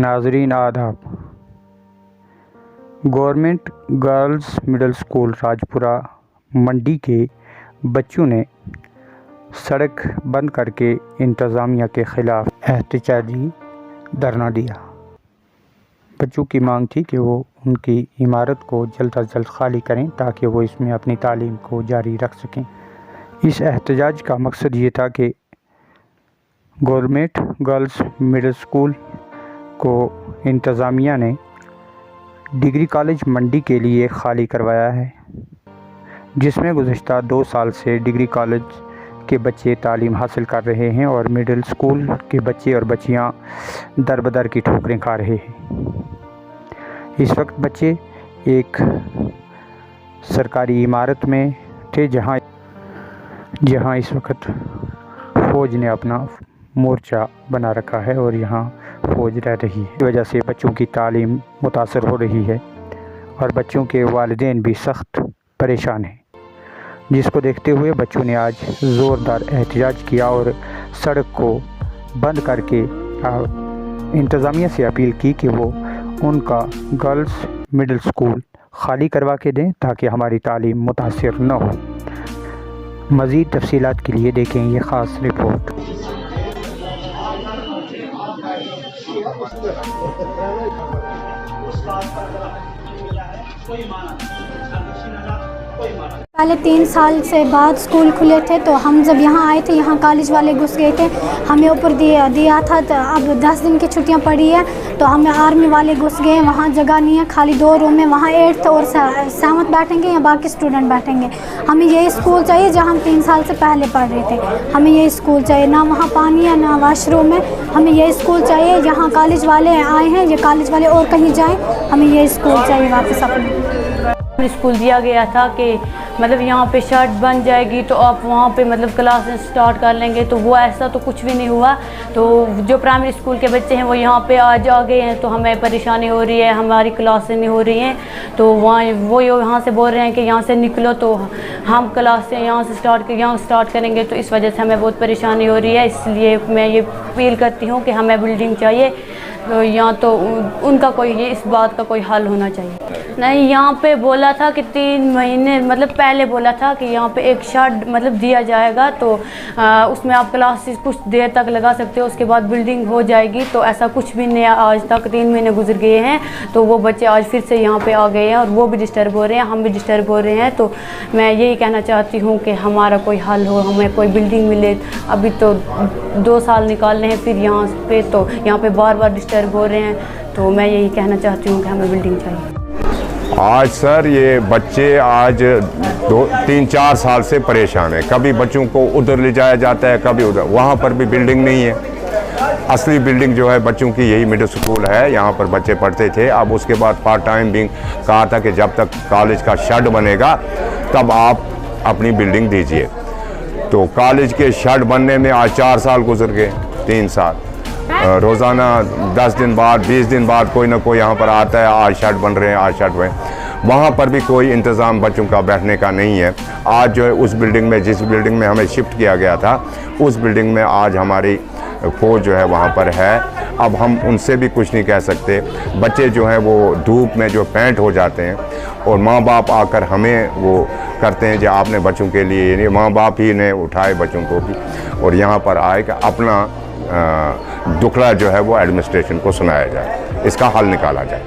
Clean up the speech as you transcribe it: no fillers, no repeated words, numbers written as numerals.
नाजरीन आदाब। Government girls middle school Rajpura Mandi के बच्चों ने सड़क बंद करके इंतज़ामिया के ख़िलाफ़ एहतजाजी धरना दिया। बच्चों की मांग थी कि वो उनकी इमारत को जल्द अज जल्द खाली करें ताकि वो इसमें अपनी तालीम को जारी रख सकें। इस एहतजाज का मकसद ये था कि गवर्नमेंट गर्ल्स मिडिल स्कूल को इंतज़ामिया ने डिग्री कॉलेज मंडी के लिए खाली करवाया है, जिसमें गुज़श्ता 2 साल से डिग्री कॉलेज के बच्चे तालीम हासिल कर रहे हैं और मिडिल स्कूल के बच्चे और बच्चियां दर बदर की ठोकरें खा रहे हैं। इस वक्त बच्चे एक सरकारी इमारत में थे जहां इस वक्त फ़ौज ने अपना मोर्चा बना रखा है और यहाँ फ़ौज रह रही है। इस वजह से बच्चों की तालीम मुतासर हो रही है और बच्चों के वालिदैन भी सख्त परेशान हैं, जिसको देखते हुए बच्चों ने आज ज़ोरदार एहतजाज किया और सड़क को बंद करके इंतज़ामिया से अपील की कि वो उनका गर्ल्स मिडिल स्कूल खाली करवा के दें ताकि हमारी तालीम मुतासर न हो। मज़ीद तफसीलात के लिए देखें ये ख़ास रिपोर्ट। पहले 3 साल से बाद स्कूल खुले थे तो हम जब यहाँ आए थे, यहाँ कॉलेज वाले घुस गए थे, हमें ऊपर दिया था। तो अब 10 दिन की छुट्टियाँ पड़ी है तो हमें आर्मी वाले घुस गए, वहाँ जगह नहीं है, खाली 2 रूम है, वहाँ 8th और 7th बैठेंगे या बाकी स्टूडेंट बैठेंगे। हमें यही स्कूल चाहिए जहाँ हम 3 साल से पहले पढ़ रहे थे। हमें यही स्कूल चाहिए, ना वहाँ पानी है ना वॉशरूम है। हमें यही स्कूल चाहिए, यहाँ कॉलेज वाले आए हैं, ये कॉलेज वाले और कहीं जाएँ, हमें यही स्कूल चाहिए वापस अपने। स्कूल दिया गया था कि मतलब यहाँ पे शर्ट बन जाएगी तो आप वहाँ पे मतलब क्लासेस स्टार्ट कर लेंगे, तो वो ऐसा तो कुछ भी नहीं हुआ। तो जो प्राइमरी स्कूल के बच्चे हैं वो यहाँ पे आज आ गए हैं तो हमें परेशानी हो रही है, हमारी क्लासें नहीं हो रही हैं। तो वो यहाँ से बोल रहे हैं कि यहाँ से निकलो तो हम क्लासें यहाँ से स्टार्ट करेंगे, तो इस वजह से हमें बहुत परेशानी हो रही है। इसलिए मैं ये अपील करती हूँ कि हमें बिल्डिंग चाहिए, तो यहाँ तो उनका कोई इस बात का कोई हल होना चाहिए। नहीं, यहाँ पे बोला था कि 3 महीने मतलब पहले बोला था कि यहाँ पे एक शेड मतलब दिया जाएगा, तो उसमें आप क्लासेस कुछ देर तक लगा सकते हो, उसके बाद बिल्डिंग हो जाएगी। तो ऐसा कुछ भी नहीं, आज तक 3 महीने गुजर गए हैं तो वो बच्चे आज फिर से यहाँ पे आ गए हैं और वो भी डिस्टर्ब हो रहे हैं, हम भी डिस्टर्ब हो रहे हैं। तो मैं यही कहना चाहती हूँ कि हमारा कोई हल हो, हमें कोई बिल्डिंग मिले। अभी तो 2 साल निकालने हैं, फिर यहाँ पे तो यहाँ पे बार बार डिस्टर्ब हो रहे हैं। तो मैं यही कहना चाहती हूँ कि हमें बिल्डिंग चाहिए। आज सर ये बच्चे आज 2-3-4 साल से परेशान है। कभी बच्चों को उधर ले जाया जाता है, कभी उधर, वहाँ पर भी बिल्डिंग नहीं है। असली बिल्डिंग जो है बच्चों की यही मिडिल स्कूल है, यहाँ पर बच्चे पढ़ते थे। अब उसके बाद पार्ट टाइम भी कहा था कि जब तक कॉलेज का शेड बनेगा तब आप अपनी बिल्डिंग दीजिए। तो कॉलेज के शेड बनने में आज 4 साल गुजर गए, 3 साल। रोज़ाना 10 दिन बाद 20 दिन बाद कोई ना कोई यहाँ पर आता है, आज शेड बन रहे हैं, आज शेड बने। वहाँ पर भी कोई इंतज़ाम बच्चों का बैठने का नहीं है। आज जो है उस बिल्डिंग में, जिस बिल्डिंग में हमें शिफ्ट किया गया था, उस बिल्डिंग में आज हमारी फ़ौज जो है वहाँ पर है। अब हम उनसे भी कुछ नहीं कह सकते। बच्चे जो हैं वो धूप में जो पैंट हो जाते हैं और माँ बाप आकर हमें वो करते हैं जो आपने बच्चों के लिए, यानी माँ बाप ही ने उठाए बच्चों को भी और यहाँ पर आए कि अपना दुखड़ा जो है वो एडमिनिस्ट्रेशन को सुनाया जाए, इसका हल निकाला जाए।